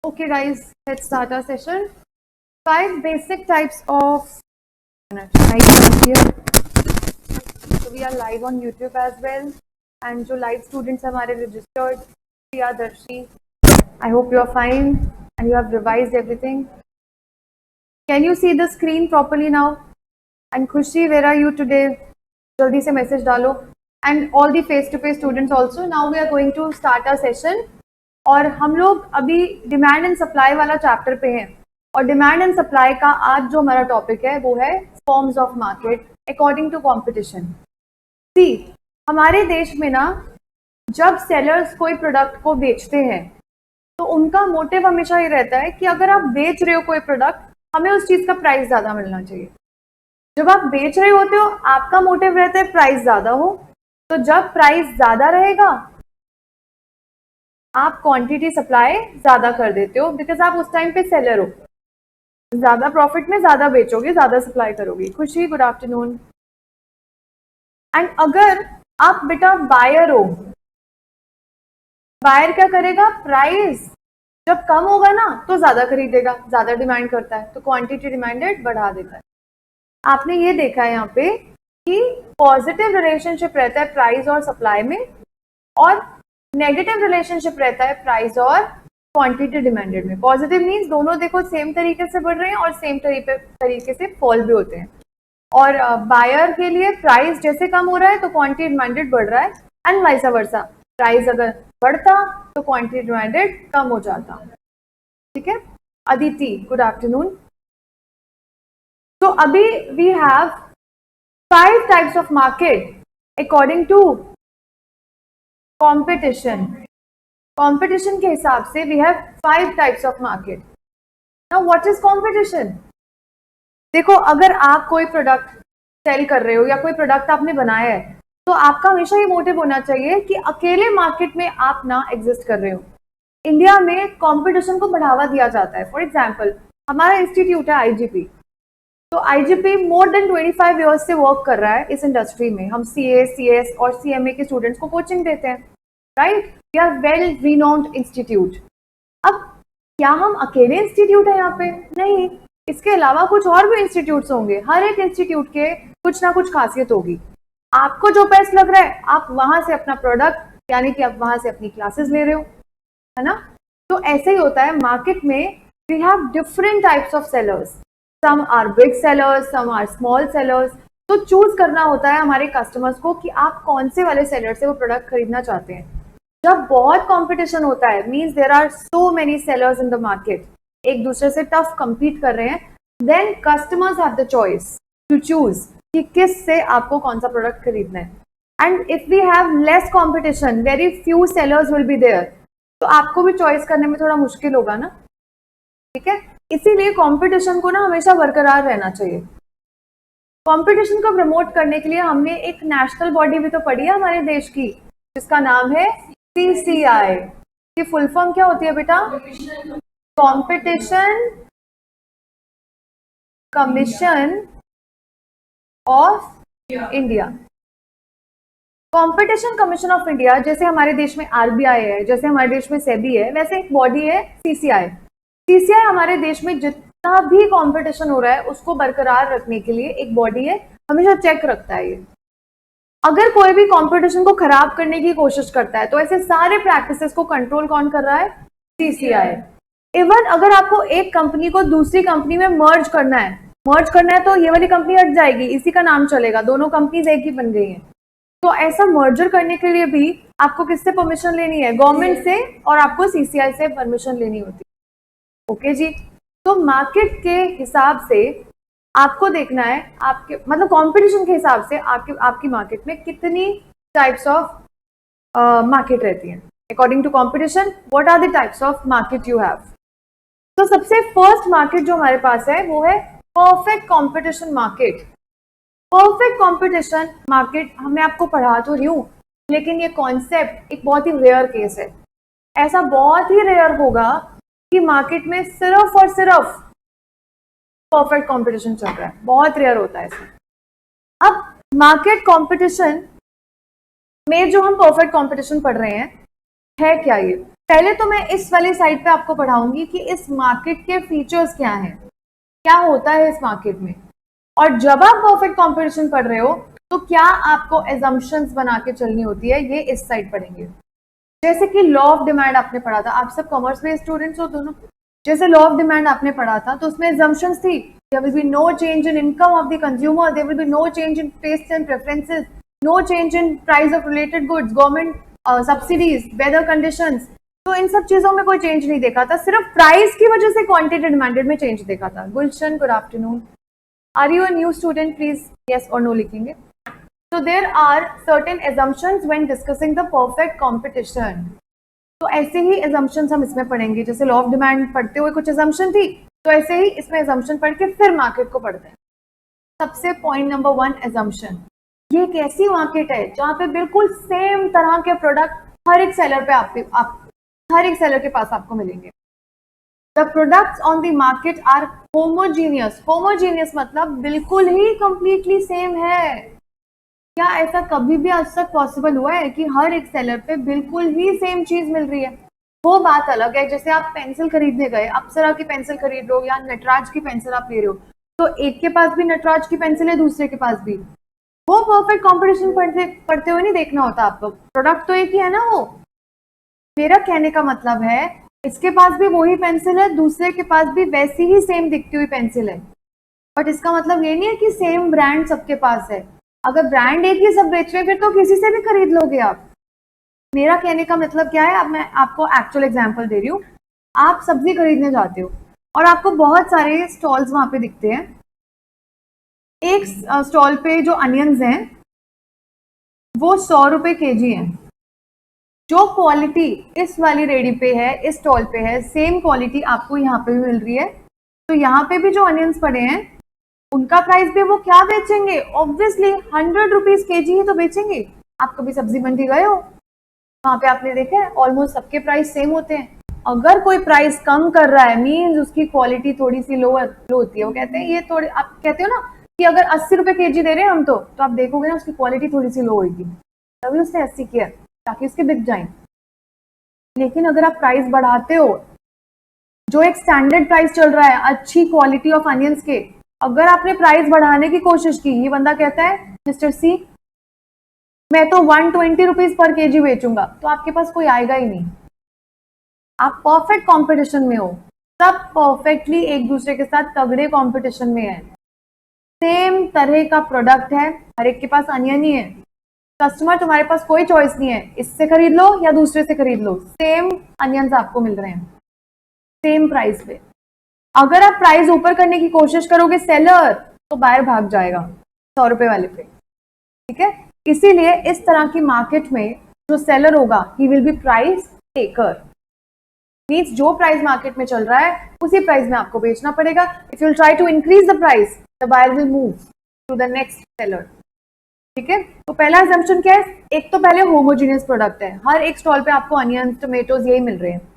Okay guys, let's start our session. 5 basic types of here. So we are live on YouTube as well. And जो live students are हमारे registered, Priya, Darshi. I hope you are fine and you have revised everything. Can you see the screen properly now? And Khushi, where are you today? जल्दी से message डालो. And all the face-to-face students also. Now we are going to start our session. और हम लोग अभी demand and supply वाला chapter पे हैं और डिमांड एंड सप्लाई का आज जो हमारा टॉपिक है वो है forms of market according to competition. See, हमारे देश में ना जब सेलर्स कोई प्रोडक्ट को बेचते हैं तो उनका मोटिव हमेशा ये रहता है कि अगर आप बेच रहे हो कोई प्रोडक्ट, हमें उस चीज का प्राइस ज्यादा मिलना चाहिए। जब आप बेच रहे होते हो आपका मोटिव रहता है प्राइस ज्यादा हो, तो जब प्राइस ज्यादा रहेगा आप क्वांटिटी सप्लाई ज्यादा कर देते हो, बिकॉज आप उस टाइम पे सेलर हो, ज्यादा प्रॉफिट में ज्यादा बेचोगे, ज्यादा सप्लाई करोगे। खुशी, गुड आफ्टरनून। एंड अगर आप बेटा बायर हो, बायर क्या करेगा, प्राइस जब कम होगा ना तो ज्यादा खरीदेगा, ज्यादा डिमांड करता है तो क्वांटिटी डिमांडेड बढ़ा देता है। आपने ये देखा है यहाँ पे कि पॉजिटिव रिलेशनशिप रहता है प्राइस और सप्लाई में और नेगेटिव रिलेशनशिप रहता है प्राइस और क्वांटिटी डिमांडेड में। पॉजिटिव मींस दोनों देखो सेम तरीके से बढ़ रहे हैं और सेम तरीके से फॉल भी होते हैं। और बायर के लिए प्राइस जैसे कम हो रहा है तो क्वांटिटी डिमांडेड बढ़ रहा है एंड वाइस वर्सा, प्राइस अगर बढ़ता तो क्वांटिटी डिमांडेड कम हो जाता। ठीक है अदिति, गुड आफ्टरनून। तो अभी we have 5 types of market according to competition के हिसाब से we have 5 types of market. Now what is competition? देखो, अगर आप कोई प्रोडक्ट सेल कर रहे हो या कोई प्रोडक्ट आपने बनाया है तो आपका हमेशा ये मोटिव होना चाहिए कि अकेले मार्केट में आप ना एग्जिस्ट कर रहे हो। इंडिया में कंपटीशन को बढ़ावा दिया जाता है। फॉर एग्जांपल, हमारा इंस्टीट्यूट है आईजीपी, तो आईजीपी मोर देन 25 ईयर्स से वर्क कर रहा है इस इंडस्ट्री में। हम सीए, सीएस और सीएमए के स्टूडेंट्स को कोचिंग देते हैं, right? We are well renowned institute. अब क्या हम अकेले इंस्टीट्यूट है यहाँ पे? नहीं, इसके अलावा कुछ और भी इंस्टीट्यूट्स होंगे। हर एक इंस्टीट्यूट के कुछ ना कुछ खासियत होगी। आपको जो बेस्ट लग रहा है आप वहां से अपना प्रोडक्ट यानी कि आप वहां से अपनी क्लासेस ले रहे हो, है ना? तो ऐसे ही होता है मार्केट में। We have different types of sellers, some are big sellers, some are small sellers. तो चूज करना होता है हमारे कस्टमर्स को कि आप कौन से वाले सेलर से वो प्रोडक्ट खरीदना चाहते हैं। जब बहुत कंपटीशन होता है, means there are so many sellers in the market, एक दूसरे से टफ compete कर रहे हैं, then customers have the choice to choose कि किस से आपको कौन सा प्रोडक्ट खरीदना है। And if we have less competition, very few sellers will be there, तो आपको भी चॉइस करने में थोड़ा मुश्किल होगा ना। ठीक है, इसीलिए कंपटीशन को ना हमेशा बरकरार रहना चाहिए। कंपटीशन को प्रमोट करने के लिए हमने एक नेशनल बॉडी भी तो पढ़ी है हमारे देश की, जिसका नाम है सीसीआई। की फुल फॉर्म क्या होती है बेटा? Competition commission of India. Competition commission of India, जैसे हमारे देश में आरबीआई है, जैसे हमारे देश में सेबी है, वैसे एक बॉडी है सीसीआई। सीसीआई हमारे देश में जितना भी कंपटीशन हो रहा है उसको बरकरार रखने के लिए एक बॉडी है, हमेशा चेक रखता है ये। अगर कोई भी कंपटीशन को खराब करने की कोशिश करता है तो ऐसे सारे प्रैक्टिसेस को कंट्रोल कौन कर रहा है? सीसीआई। इवन अगर आपको एक कंपनी को दूसरी कंपनी में मर्ज करना है तो ये वाली कंपनी हट जाएगी, इसी का नाम चलेगा, दोनों कंपनीज एक ही बन गई हैं। तो ऐसा मर्जर करने के लिए भी आपको किससे परमिशन लेनी है? गवर्नमेंट से, और आपको सीसीआई से परमिशन लेनी होती है। ओके जी, तो मार्केट के हिसाब से आपको देखना है, आपके मतलब कंपटीशन के हिसाब से आपकी मार्केट में कितनी टाइप्स ऑफ मार्केट रहती हैं। According to competition, what are the types of market you have? तो सबसे फर्स्ट मार्केट जो हमारे पास है वो है perfect competition market. Perfect competition market मैं आपको पढ़ा तो रही हूँ, लेकिन ये कॉन्सेप्ट एक बहुत ही रेयर केस है। ऐसा बहुत ही रेयर होगा कि मार्केट में सिर्फ और सिर्फ परफेक्ट कंपटीशन चल रहा है, बहुत रेयर होता है ऐसा। अब मार्केट कंपटीशन में जो हम परफेक्ट कंपटीशन पढ़ रहे हैं है क्या? ये पहले तो मैं इस वाली साइड पे आपको पढ़ाऊंगी कि इस मार्केट के फीचर्स क्या हैं, क्या होता है इस मार्केट में, और जब आप परफेक्ट कंपटीशन पढ़ रहे हो तो क्या आपको एजम्पशंस बना के चलनी होती है, ये इस साइड पढ़ेंगे। जैसे कि लॉ ऑफ डिमांड आपने पढ़ा था, आप सब कॉमर्स बेस्ड स्टूडेंट्स हो दोनों, जैसे लॉ ऑफ डिमांड आपने पढ़ा था तो उसमें एजम्पशंस थी, there will be no change in income of the consumer, there will be no change in taste and preferences, no change in price of related goods, government subsidies, weather conditions. तो इन सब चीजों में कोई change नहीं देखा था, सिर्फ प्राइस की वजह से क्वांटिटी डिमांडेड में चेंज देखा था। Gulshan, good afternoon, are you a new student? Please yes और नो लिखेंगे। So there are certain assumptions when discussing the perfect competition. तो ऐसे ही assumptions हम इसमें पढ़ेंगे, जैसे लॉ ऑफ डिमांड पढ़ते हुए कुछ assumption थी, तो ऐसे ही इसमें assumption पढ़ के फिर मार्केट को पढ़ते हैं। सबसे पॉइंट नंबर 1 assumption, ये एक ऐसी मार्केट है जहां पे बिल्कुल सेम तरह के प्रोडक्ट हर एक सेलर पे हर एक सेलर के पास आपको मिलेंगे। The products on the market are homogeneous. Homogeneous मतलब बिल्कुल ही completely same है। क्या ऐसा कभी भी आज तक पॉसिबल हुआ है कि हर एक सेलर पे बिल्कुल ही सेम चीज मिल रही है? वो बात अलग है, जैसे आप पेंसिल खरीदने गए, अप्सरा की पेंसिल खरीद रहे हो या नटराज की पेंसिल आप ले रहे हो, तो एक के पास भी नटराज की पेंसिल है, दूसरे के पास भी। वो परफेक्ट कंपटीशन पढ़ते हुए नहीं देखना होता आपको, प्रोडक्ट तो एक ही है ना। वो मेरा कहने का मतलब है, इसके पास भी वही पेंसिल है, दूसरे के पास भी वैसी ही सेम दिखती हुई पेंसिल है, बट इसका मतलब ये नहीं है कि सेम ब्रांड सबके पास है। अगर ब्रांड एक ही सब बेच रहे हैं फिर तो किसी से भी खरीद लोगे आप। मेरा कहने का मतलब क्या है, अब मैं आपको एक्चुअल एग्जांपल दे रही हूँ। आप सब्जी खरीदने जाते हो और आपको बहुत सारे स्टॉल्स वहां पे दिखते हैं। एक स्टॉल पे जो अनियंस हैं वो 100 रुपए केजी है। जो क्वालिटी इस वाली रेडी पे है, इस स्टॉल पे है, सेम क्वालिटी आपको यहाँ पे भी मिल रही है। तो यहाँ पे भी जो अनियंस पड़े हैं उनका प्राइस भी वो क्या बेचेंगे, ऑब्वियसली 100 रुपीज केजी ही तो बेचेंगे। आप कभी सब्जी मंडी गए हो, वहां पे आपने देखा है ऑलमोस्ट सबके प्राइस सेम होते हैं। अगर कोई प्राइस कम कर रहा है मीन्स उसकी क्वालिटी थोड़ी सी लो होती है। वो कहते हैं ये थोड़ी, आप कहते हो ना कि अगर 80 रुपए केजी दे रहे हैं हम, तो आप देखोगे ना उसकी क्वालिटी थोड़ी सी लो होगी, तभी उसने 80 किया ताकि उसके बिक जाए। लेकिन अगर आप प्राइस बढ़ाते हो, जो एक स्टैंडर्ड प्राइस चल रहा है अच्छी क्वालिटी ऑफ अनियंस के, अगर आपने प्राइस बढ़ाने की कोशिश की, ये बंदा कहता है मिस्टर सी मैं तो 120 रुपीज पर केजी बेचूंगा, तो आपके पास कोई आएगा ही नहीं। आप परफेक्ट कंपटीशन में हो, सब परफेक्टली एक दूसरे के साथ तगड़े कंपटीशन में है, सेम तरह का प्रोडक्ट है, हर एक के पास अनियन ही है। कस्टमर तुम्हारे पास कोई चॉइस नहीं है, इससे खरीद लो या दूसरे से खरीद लो, सेम अनियंस आपको मिल रहे हैं सेम प्राइस पे। अगर आप प्राइस ऊपर करने की कोशिश करोगे सेलर, तो बायर भाग जाएगा 100 रुपए वाले पे, ठीक है। इसीलिए इस तरह की मार्केट में जो सेलर होगा he will be price taker, means जो प्राइस मार्केट में चल रहा है उसी प्राइस में आपको बेचना पड़ेगा। If you will try to increase the price, the buyer will move to the next seller, ठीक है। तो पहला assumption क्या है, एक तो पहले होमोजीनियस प्रोडक्ट है, हर एक स्टॉल पे आपको अनियंस, टोमेटोज यही मिल रहे हैं।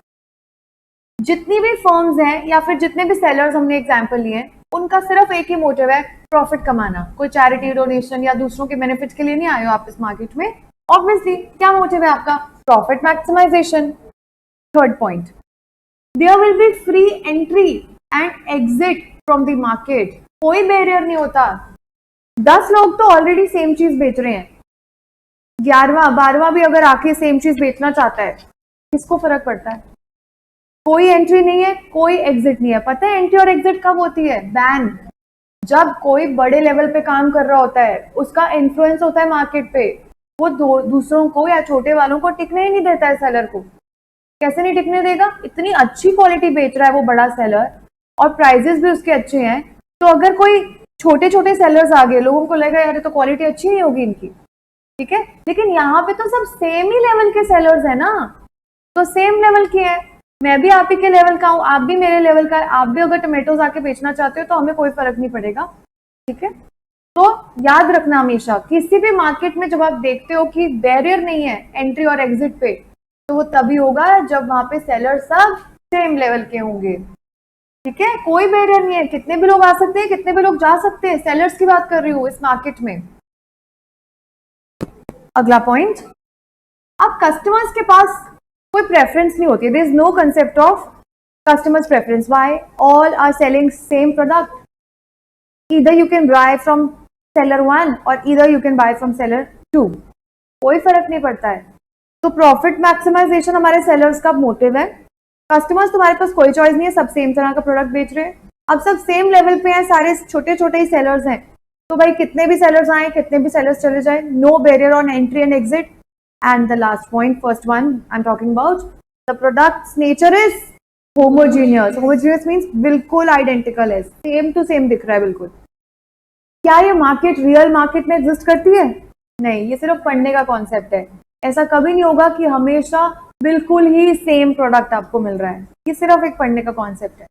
जितनी भी फर्म्स हैं या फिर जितने भी सेलर्स हमने एग्जांपल लिए, उनका सिर्फ एक ही मोटिव है, प्रॉफिट कमाना। कोई चैरिटी डोनेशन या दूसरों के बेनिफिट के लिए नहीं आए हो आप इस मार्केट में। ऑब्वियसली क्या मोटिव है आपका, profit maximisation. Third point, there will be free entry and exit from the market. कोई बैरियर नहीं होता। 10 लोग तो ऑलरेडी सेम चीज बेच रहे हैं, 11वां 12वां भी अगर आके सेम चीज बेचना चाहता है, किसको फर्क पड़ता है? कोई एंट्री नहीं है, कोई एग्जिट नहीं है। पता है एंट्री और एग्जिट कब होती है? बैन, जब कोई बड़े लेवल पे काम कर रहा होता है, उसका इन्फ्लुएंस होता है मार्केट पे, वो दूसरों को या छोटे वालों को टिकने ही नहीं देता है सेलर को। कैसे नहीं टिकने देगा? इतनी अच्छी क्वालिटी बेच रहा है वो बड़ा सेलर और प्राइजेस भी उसके अच्छे हैं, तो अगर कोई छोटे छोटे सेलर्स आ गए, लोगों को लगेगा यार तो क्वालिटी अच्छी नहीं होगी इनकी, ठीक है। लेकिन यहाँ पे तो सब सेम ही लेवल के सेलर्स है ना, तो सेम लेवल की है। मैं भी आप ही के लेवल का हूँ, आप भी मेरे लेवल का है। आप भी अगर टोमेटोज आके बेचना चाहते हो तो हमें कोई फर्क नहीं पड़ेगा, ठीक है। तो याद रखना हमेशा, किसी भी मार्केट में जब आप देखते हो कि बैरियर नहीं है एंट्री और एग्जिट पे, तो वो तभी होगा जब वहां पे सेलर सब सेम लेवल के होंगे, ठीक है। कोई बैरियर नहीं है, कितने भी लोग आ सकते हैं, कितने भी लोग जा सकते हैं। सेलर्स की बात कर रही हूँ इस मार्केट में। अगला पॉइंट, अब कस्टमर्स के पास कोई प्रेफरेंस नहीं होती है, there is no concept of customers preference. Why? All are selling same product. Either you can buy from seller 1 or either you can buy from seller 2. कोई फर्क नहीं पड़ता है. तो प्रॉफिट मैक्सिमाइजेशन हमारे सेलर्स का मोटिव है. कस्टमर्स तुम्हारे पास कोई चॉइस नहीं है, सब सेम तरह का प्रोडक्ट बेच रहे हैं. अब सब सेम लेवल पे हैं, सारे छोटे छोटे ही सेलर्स हैं. तो भाई कितने भी सेलर्स आए, कितने भी सेलर्स चले जाए, no barrier on entry and exit. And the last point, first one I am talking about, the products nature is homogeneous. Homogeneous means बिल्कुल आइडेंटिकल है, सेम टू सेम दिख रहा है बिल्कुल. क्या ये मार्केट रियल मार्केट में एग्जिस्ट करती है? नहीं, ये सिर्फ पढ़ने का कॉन्सेप्ट है. ऐसा कभी नहीं होगा कि हमेशा बिल्कुल ही सेम प्रोडक्ट आपको मिल रहा है. ये सिर्फ एक पढ़ने का कॉन्सेप्ट है.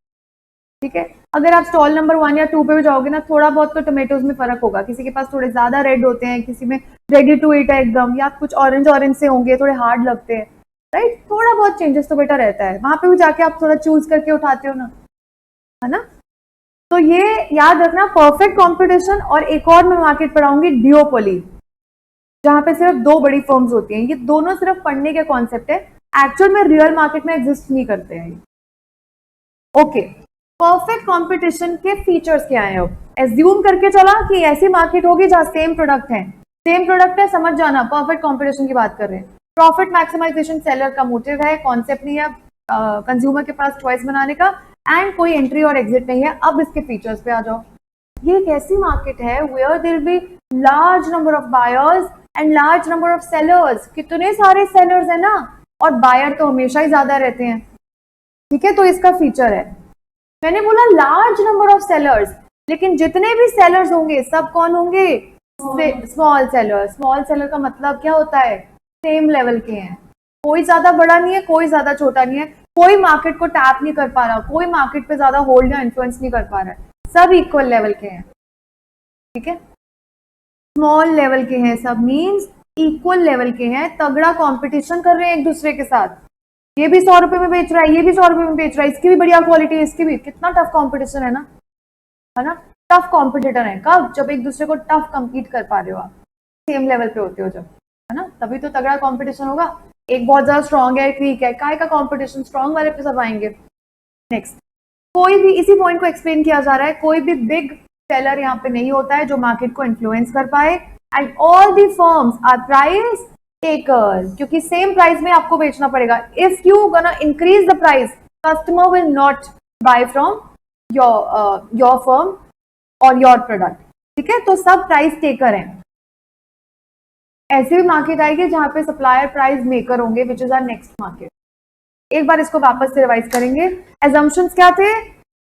ठीक है. अगर आप स्टॉल नंबर 1 या 2 पे भी जाओगे ना, थोड़ा बहुत तो टोमेटोज में फर्क होगा. किसी के पास थोड़े ज्यादा रेड होते हैं, किसी में रेडी टू ईट है एकदम, या कुछ ऑरेंज ऑरेंज से होंगे, थोड़े हार्ड लगते हैं. राइट, थोड़ा बहुत चेंजेस तो बेटा रहता है. वहां पे भी जाके आप थोड़ा चूज करके उठाते हो ना, है ना. तो ये याद रखना, परफेक्ट कंपटीशन. और एक और मैं मार्केट पढ़ाऊंगी, डिओपोली, जहां पे सिर्फ 2 बड़ी फर्म्स होती हैं. ये दोनों सिर्फ पढ़ने के कॉन्सेप्ट है, एक्चुअल में रियल मार्केट में एग्जिस्ट नहीं करते हैं. ओके, परफेक्ट कंपटीशन के फीचर्स क्या हैं? अब एज्यूम करके चला कि ऐसी मार्केट होगी जहां सेम प्रोडक्ट है, सेम प्रोडक्ट है, समझ जाना परफेक्ट कंपटीशन की बात कर रहे हैं. प्रॉफिट मैक्सिमाइजेशन सेलर का मोटिव है, कॉन्सेप्ट नहीं है कंज्यूमर के पास चॉइस बनाने का, एंड कोई एंट्री और एग्जिट नहीं है. अब इसके फीचर्स पे आ जाओ. ये एक ऐसी मार्केट है where there will be large number of buyers and large number of sellers. कितने सारे सेलर्स है ना, और बायर तो हमेशा ही ज्यादा रहते हैं. ठीक है, तो इसका फीचर है. मैंने बोला लार्ज नंबर ऑफ सेलर्स, लेकिन जितने भी सेलर्स होंगे सब कौन होंगे? Small seller. स्मॉल सेलर का मतलब क्या होता है? सेम लेवल के हैं. कोई ज्यादा बड़ा नहीं है, कोई ज्यादा छोटा नहीं है, कोई मार्केट को टैप नहीं कर पा रहा, कोई मार्केट पे ज्यादा होल्ड या इन्फ्लुएंस नहीं कर पा रहा है. सब इक्वल लेवल के हैं. ठीक है, स्मॉल लेवल के हैं सब, मींस इक्वल लेवल के हैं. तगड़ा कंपटीशन कर रहे हैं एक दूसरे के साथ. ये भी 100 रुपए में बेच रहा है, ये भी 100 रुपए में बेच रहा है, इसकी भी बढ़िया क्वालिटी है, इसकी भी. कितना टफ कंपटीशन है ना. टफ कॉम्पिटिटर है. कब? जब एक दूसरे को टफ कम्पीट कर पा रहे हो, आप सेम लेवल पे होते हो जब, है ना, तभी तो तगड़ा कंपटीशन होगा. एक बहुत ज्यादा स्ट्रांग है, एक वीक है, काय का कंपटीशन? स्ट्रांग वाले पे सब आएंगे. नेक्स्ट, कोई भी, इसी पॉइंट को एक्सप्लेन किया जा रहा है, कोई भी बिग सेलर यहाँ पे नहीं होता है जो मार्केट को इन्फ्लुएंस कर पाए. And all the firms are price taker, क्योंकि सेम प्राइस में आपको बेचना पड़ेगा. If you gonna increase the price, customer will not buy from your firm और योर प्रोडक्ट. ठीक है, तो सब प्राइस टेकर हैं. ऐसे भी मार्केट आएगी जहां पे सप्लायर प्राइस मेकर होंगे, which is our next market. एक बार इसको वापस से रिवाइज करेंगे. एजम्पशंस क्या थे?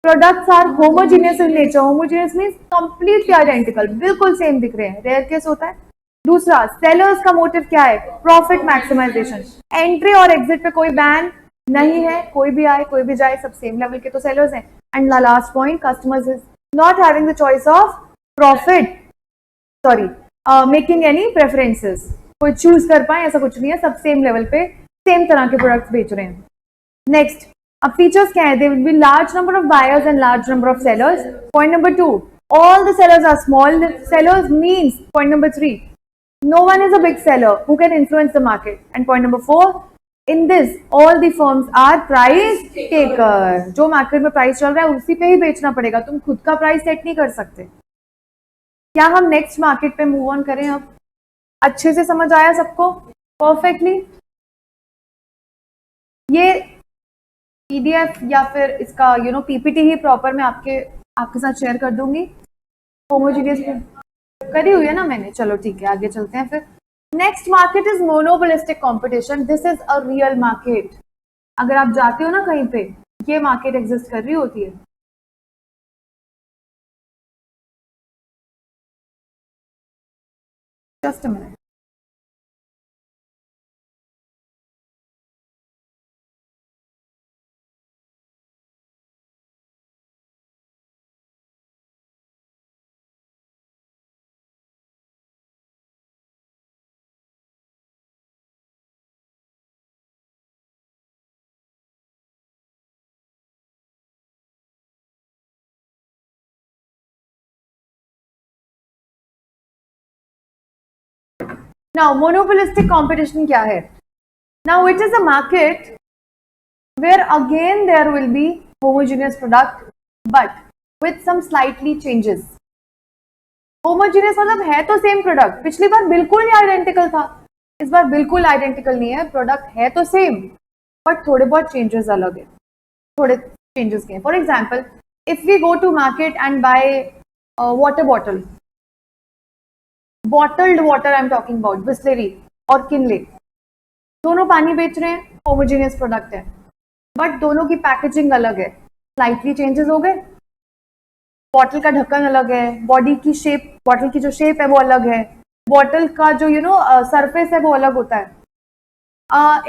Products are homogeneous in nature. Homogeneous means completely identical, बिल्कुल सेम दिख रहे हैं. रेयर केस होता है. दूसरा, सेलर्स का मोटिव क्या है? Profit maximisation. एंट्री और एग्जिट पे कोई बैन नहीं है, कोई भी आए कोई भी जाए, सब सेम लेवल के तो सेलर्स हैं. And last point, customers is not having the choice of profit, sorry, making any preferences. कोई चूज कर पाए ऐसा कुछ नहीं है, सब सेम लेवल पे सेम तरह के प्रोडक्ट्स बेच रहे हैं. नेक्स्ट, अब फीचर्स क्या है? There will be large number of buyers and large number of sellers. Point number 2, all the sellers are small sellers, means point number 3, no one is a big seller who can influence the market. And point number 4, in this all the firms are price taker. जो market में price चल रहा है उसी पे ही बेचना पड़ेगा, तुम खुद का प्राइस सेट नहीं कर सकते. क्या हम नेक्स्ट मार्केट पे मूव ऑन करें? अब अच्छे से समझ आया सबको परफेक्टली? ये पीडीएफ या फिर इसका पीपीटी ही प्रॉपर मैं आपके साथ शेयर कर दूंगी. होमोजीनियस करी हुई है ना मैंने. चलो ठीक है, आगे चलते हैं फिर. Next market is monopolistic competition. This is a real market. अगर आप जाते हो ना कहीं पे, ये मार्केट एग्जिस्ट कर रही होती है. Just a minute. Now monopolistic competition क्या है? Now it is a market where again there will be homogeneous product but with some slightly changes. Homogeneous मतलब है तो सेम प्रोडक्ट, पिछली बार बिल्कुल ही आइडेंटिकल था, इस बार बिल्कुल आइडेंटिकल नहीं है, प्रोडक्ट है तो सेम बट थोड़े बहुत चेंजेस अलग है, थोड़े चेंजेस के. For example, if we go to market and buy water bottle, bottled water I am talking about, Bisleri और किनले, दोनों पानी बेच रहे हैं, होमोजीनियस प्रोडक्ट है बट दोनों की पैकेजिंग अलग है, स्लाइटली चेंजेस हो गए, बॉटल का ढक्कन अलग है, बॉडी की शेप, बॉटल की जो शेप है वो अलग है, बॉटल का जो सरफेस है वो अलग होता है.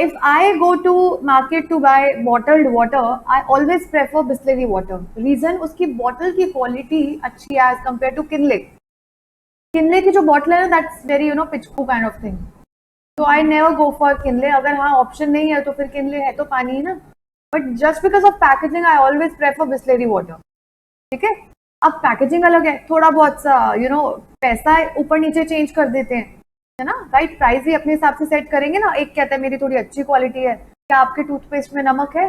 If I go to market to buy bottled water, I always prefer Bisleri water. Reason, उसकी बॉटल की क्वालिटी अच्छी है as compare to Kinley. Kinley की जो बॉटल है ना, दैट्स वेरी पिचकू काइंड ऑफ थिंग, तो I never go for Kinley. अगर हाँ ऑप्शन नहीं है तो फिर किनले है तो पानी ही ना, but just because of packaging I always prefer Bisleri water. ठीक है, अब पैकेजिंग अलग है, थोड़ा बहुत सा पैसा ऊपर नीचे चेंज कर देते हैं, है ना, राइट. प्राइस भी अपने हिसाब से सेट करेंगे ना. एक कहता है मेरी थोड़ी अच्छी क्वालिटी है, क्या आपके टूथपेस्ट में नमक है?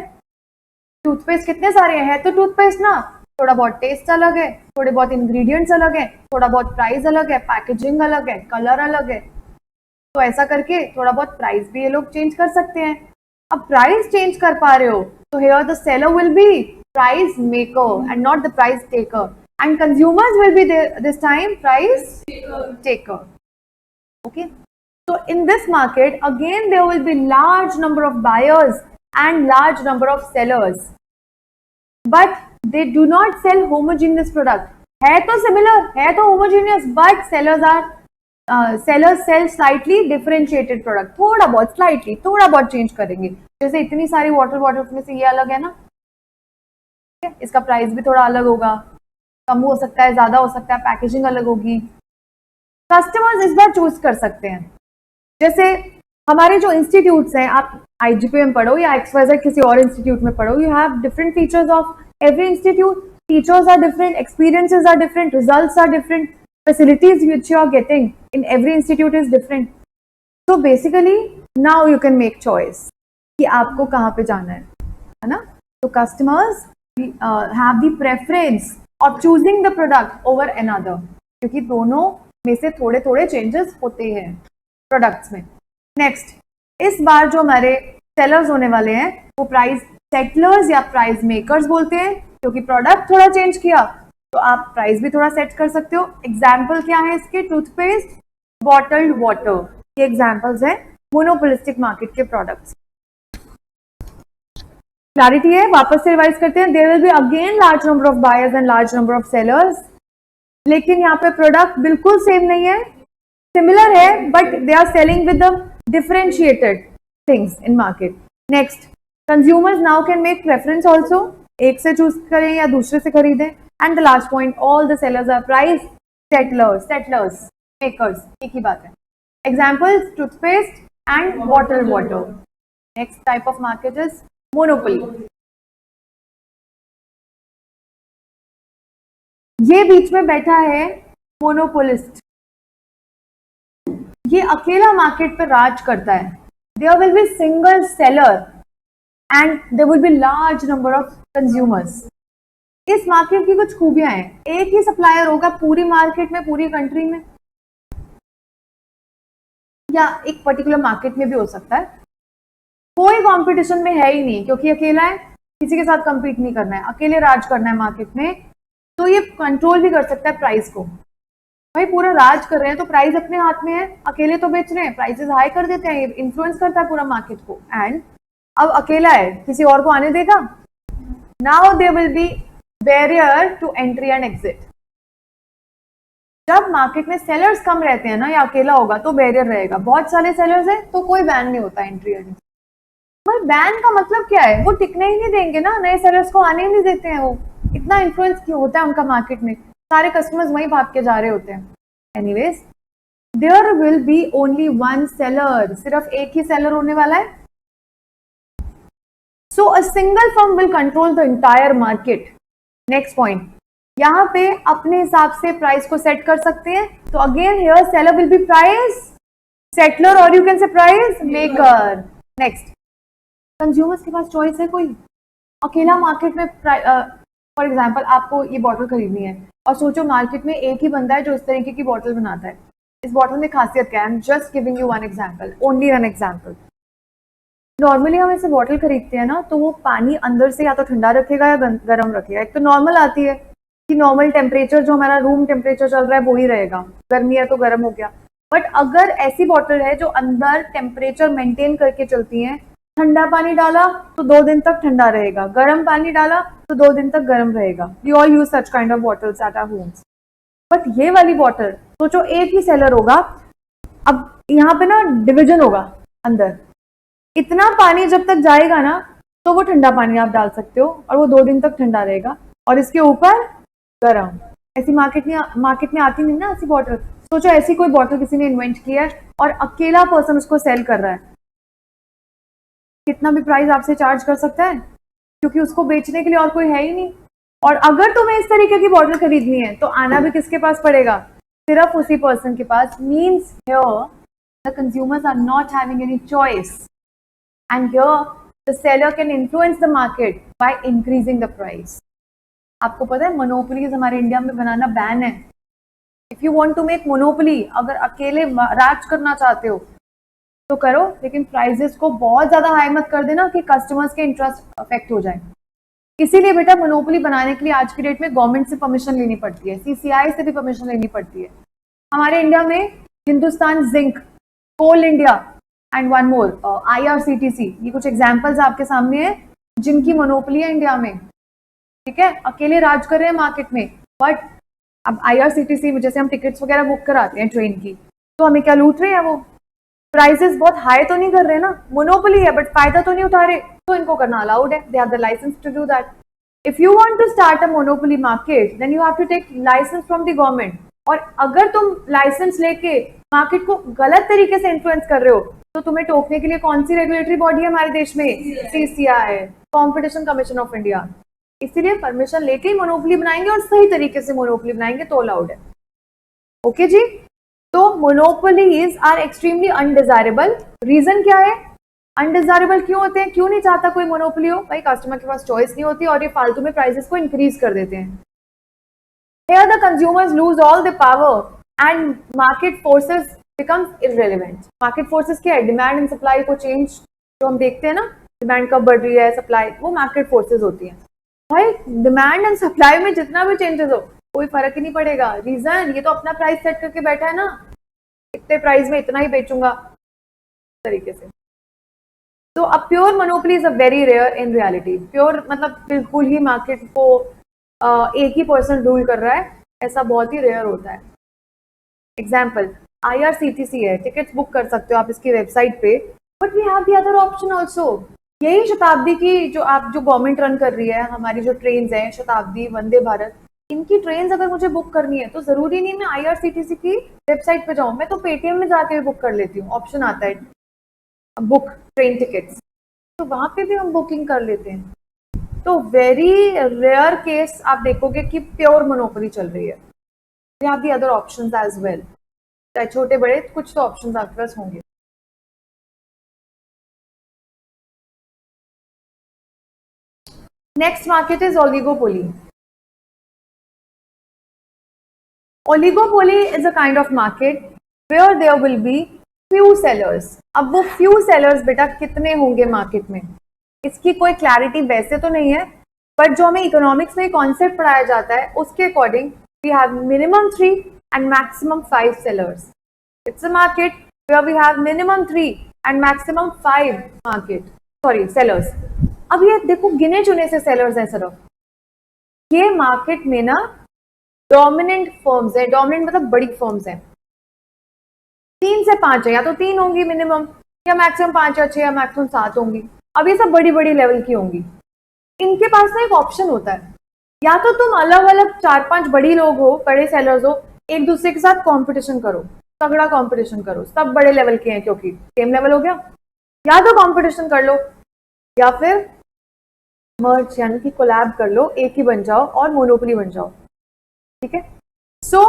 टूथपेस्ट कितने सारे हैं, तो टूथपेस्ट ना, थोड़ा बहुत टेस्ट अलग है, थोड़े बहुत इंग्रेडिएंट्स अलग है, थोड़ा बहुत प्राइस अलग है, पैकेजिंग अलग है, कलर अलग है, तो ऐसा करके थोड़ा बहुत प्राइस भी ये लोग चेंज कर सकते हैं. अब प्राइस चेंज कर पा रहे हो तो here the seller will B price maker and not the price taker, and consumers will be this time price taker. Okay, so in this market again there will be large number of buyers and large number of sellers, but they do not sell homogeneous product. है तो similar, है तो homogeneous, but sellers sell slightly differentiated product. थोड़ा बहुत slightly, थोड़ा बहुत change करेंगे. जैसे इतनी सारी वाटर बॉटल्स में से ये अलग है ना, इसका प्राइस भी थोड़ा अलग होगा, कम हो सकता है, ज्यादा हो सकता है, पैकेजिंग अलग होगी. कस्टमर्स इस बार चूज कर सकते हैं. जैसे हमारे जो इंस्टीट्यूट्स हैं, आप आईजीपी में पढ़ो या XYZ किसी और इंस्टीट्यूट में पढ़ो, you have different features of every institute. Teachers are different, experiences are different, results are different, facilities which you are getting in every institute is different. तो basically now you can make choice कि आपको कहाँ पे जाना है ना. तो customers have the preference of choosing the product over another, क्योंकि दोनों में से थोड़े थोड़े चेंजेस होते हैं प्रोडक्ट्स में. नेक्स्ट, इस बार जो हमारे सेलर्स होने वाले हैं वो प्राइस सेटलर्स या प्राइस मेकर्स बोलते हैं, क्योंकि प्रोडक्ट थोड़ा चेंज किया तो आप प्राइस भी थोड़ा सेट कर सकते हो. एग्जाम्पल क्या है इसके? टूथपेस्ट, बॉटल्ड वाटर, ये एग्जाम्पल्स हैं मोनोपोलिस्टिक मार्केट के प्रोडक्ट्स. क्लैरिटी है? वापस से रिवाइज करते हैं. There will be again large number of buyers and large number of sellers, लेकिन यहाँ पे प्रोडक्ट बिल्कुल सेम नहीं है, सिमिलर है but they are selling with the differentiated things in market. Next, consumers now can make preference also, एक से choose करें या दूसरे से खरीदें. And the last point, all the sellers are price settlers makers, एक ही बात है. Examples, toothpaste and bottled water. Next type of market is monopoly. ये बीच में बैठा है मोनोपोलिस्ट, ये अकेला मार्केट पर राज करता है. There will be single seller and there will be large number of consumers. इस मार्केट की कुछ खूबियां हैं. एक ही सप्लायर होगा पूरी मार्केट में, पूरी कंट्री में, या एक पर्टिकुलर मार्केट में भी हो सकता है. कोई कंपटीशन में है ही नहीं, क्योंकि अकेला है, किसी के साथ compete नहीं करना है, अकेले राज करना है मार्केट में. तो ये कंट्रोल भी कर सकता है प्राइस को. भाई पूरा राज कर रहे हैं तो प्राइस अपने हाथ में है, अकेले तो बेच रहे हैं, प्राइसेस हाई कर देते हैं, इन्फ्लुएंस करता है पूरा मार्केट को. एंड अब अकेला है, किसी और को आने देगा? Now there will be barrier to entry and exit. जब मार्केट में सेलर्स कम रहते हैं ना, या अकेला होगा तो बैरियर रहेगा. बहुत सारे सेलर्स है तो कोई बैन नहीं होता एंट्री एंड. पर बैन का मतलब क्या है? वो टिकने ही नहीं देंगे ना, नए सेलर्स को आने ही नहीं देते हैं. वो इतना इन्फ्लुएंस क्यों होता है उनका मार्केट में, सारे कस्टमर्स वहीं भाग के जा रहे होते हैं. Anyways, there will be only one seller, सिर्फ एक ही सेलर होने वाला है. So a single firm will control the entire market. Next point, यहाँ पे अपने हिसाब से प्राइस को सेट कर सकते हैं. तो again here seller will be price settler और you can say price maker. Next, consumers के पास चॉइस है कोई? अकेला मार्केट में फॉर एग्जाम्पल आपको ये बॉटल खरीदनी है और सोचो मार्केट में एक ही बंदा है जो इस तरीके की बॉटल बनाता है। इस बॉटल में खासियत क्या है? I am just giving you one example, only one example. Normally हम ऐसे बॉटल खरीदते हैं ना, तो वो पानी अंदर से या तो ठंडा रखेगा या गर्म रखेगा। एक तो नॉर्मल आती है कि नॉर्मल टेम्परेचर जो हमारा रूम टेम्परेचर चल रहा है वो ही रहेगा, गर्मी है तो गर्म हो गया। बट अगर ऐसी बॉटल है जो अंदर टेम्परेचर मेंटेन करके चलती है, ठंडा पानी डाला तो 2 दिन तक ठंडा रहेगा, गर्म पानी डाला तो 2 दिन तक गर्म रहेगा। We all use such kind of bottles at our homes. But ये वाली बॉटल सोचो एक ही सेलर होगा, अब यहाँ पे ना डिवीजन होगा अंदर, इतना पानी जब तक जाएगा ना तो वो ठंडा पानी आप डाल सकते हो और वो 2 दिन तक ठंडा रहेगा, और इसके ऊपर गर्म। ऐसी मार्केट में आती नहीं ना ऐसी बॉटल। सोचो ऐसी कोई बॉटल किसी ने इन्वेंट किया है और अकेला पर्सन उसको सेल कर रहा है, कितना भी प्राइस आपसे चार्ज कर सकता है, क्योंकि उसको बेचने के लिए और कोई है ही नहीं। और अगर तुम्हें इस तरीके की बॉटल खरीदनी है तो आना भी किसके पास पड़ेगा? सिर्फ उसी पर्सन के पास। Means here the consumers are not having any choice, and here the seller can influence the market by increasing the price. आपको पता है मोनोपोलीज हमारे इंडिया में बनाना बैन है। If you want to make monopoly, अगर अकेले राज करना चाहते हो तो करो, लेकिन प्राइजेस को बहुत ज्यादा हाई मत कर देना कि कस्टमर्स के इंटरेस्ट अफेक्ट हो जाए। इसीलिए बेटा मोनोपोली बनाने के लिए आज की डेट में गवर्नमेंट से परमिशन लेनी पड़ती है, सीसीआई से भी परमिशन लेनी पड़ती है। हमारे इंडिया में Hindustan zinc, coal India and one more IRCTC, ये कुछ एग्जांपल्स आपके सामने है जिनकी मोनोपोली है इंडिया में। ठीक है, अकेले राज कर रहे हैं मार्केट में। बट अब IRCTC में जैसे हम टिकट्स वगैरह बुक कराते हैं ट्रेन की, तो हमें क्या लूट रहे हैं? वो प्राइसेस बहुत हाई तो नहीं कर रहे ना, मोनोपोली है बट फायदा तो नहीं उठा रहे, तो इनको करना अलाउड है। They have the licence to do that. If you want to start a monopoly market then you have to take licence from the government. और अगर तुम लाइसेंस लेके मार्केट को गलत तरीके से इन्फ्लुएंस कर रहे हो तो तुम्हें टोकने के लिए कौन सी रेगुलेटरी बॉडी है हमारे देश में? CCI, competition commission of India. इसीलिए परमिशन लेके ही मोनोपोली बनाएंगे और सही तरीके से मोनोपोली बनाएंगे तो अलाउड है। ओके जी, तो monopolies are extremely undesirable. Reason क्या है? अनडिजायरेबल क्यों होते हैं? क्यों नहीं चाहता कोई मोनोपोली हो? भाई कस्टमर के पास चॉइस नहीं होती और ये फालतू में प्राइसेस को इंक्रीज कर देते हैं। Here the consumers lose all the power and market forces becomes irrelevant. Market forces क्या है? डिमांड एंड सप्लाई को चेंज जो हम देखते हैं ना, डिमांड कब बढ़ रही है, सप्लाई, वो मार्केट फोर्सेस होती हैं। भाई डिमांड एंड सप्लाई में जितना भी चेंजेस हो कोई फर्क ही नहीं पड़ेगा। रीजन, ये तो अपना प्राइस सेट करके बैठा है ना, इतने प्राइस में इतना ही बेचूंगा तरीके से। तो a pure monopoly is a very rare in reality. Pure मतलब बिल्कुल ही मार्केट को एक ही पर्सन रूल कर रहा है, ऐसा बहुत ही रेयर होता है। एग्जाम्पल IRCTC है, टिकट्स बुक कर सकते हो आप इसकी वेबसाइट पे, but we have the other option also. यही शताब्दी की जो गवर्नमेंट रन कर रही है, हमारी जो ट्रेन है शताब्दी, वंदे भारत, इनकी ट्रेन अगर मुझे बुक करनी है तो जरूरी नहीं मैं IRCTC की वेबसाइट पे जाऊँ, मैं तो पेटीएम में जाके भी बुक कर लेती हूँ। ऑप्शन आता है बुक ट्रेन टिकट्स, तो वहां पे भी हम बुकिंग कर लेते हैं। तो वेरी रेयर केस आप देखोगे कि प्योर मोनोपोली चल रही है। We have the other options as well, चाहे छोटे बड़े कुछ तो ऑप्शंस आपके पास होंगे। Next market is oligopoly. Oligopoly is a kind of market where there will be few sellers. अब वो फ्यू सेलर्स बेटा कितने होंगे मार्केट में, इसकी कोई क्लैरिटी वैसे तो नहीं है, बट जो हमें इकोनॉमिक्स में कॉन्सेप्ट पढ़ाया जाता है उसके according we have minimum 3 and maximum 5 sellers. It's a market where we have minimum 3 and maximum 5 sellers. अब ये देखो गिने चुने से सेलर्स हैं सिर्फ। ये मार्केट में ना डोमिनेंट फर्म्स है, डोमिनेंट मतलब बड़ी फर्म्स हैं, 3 से 5 है, या तो 3 होंगी मिनिमम, या मैक्सिमम 5 या 6 या मैक्सिमम 7 होंगी। अब ये सब बड़ी बड़ी लेवल की होंगी। इनके पास ना एक ऑप्शन होता है, या तो तुम अलग अलग 4-5 बड़ी लोग हो, बड़े सेलर्स हो, एक दूसरे के साथ कंपटीशन करो, तगड़ा कंपटीशन करो, सब बड़े लेवल के हैं क्योंकि सेम लेवल हो गया, या तो कंपटीशन कर लो या फिर मर्ज यानी कि कोलैब कर लो, एक ही बन जाओ और मोनोपोली बन जाओ। ठीक है, सो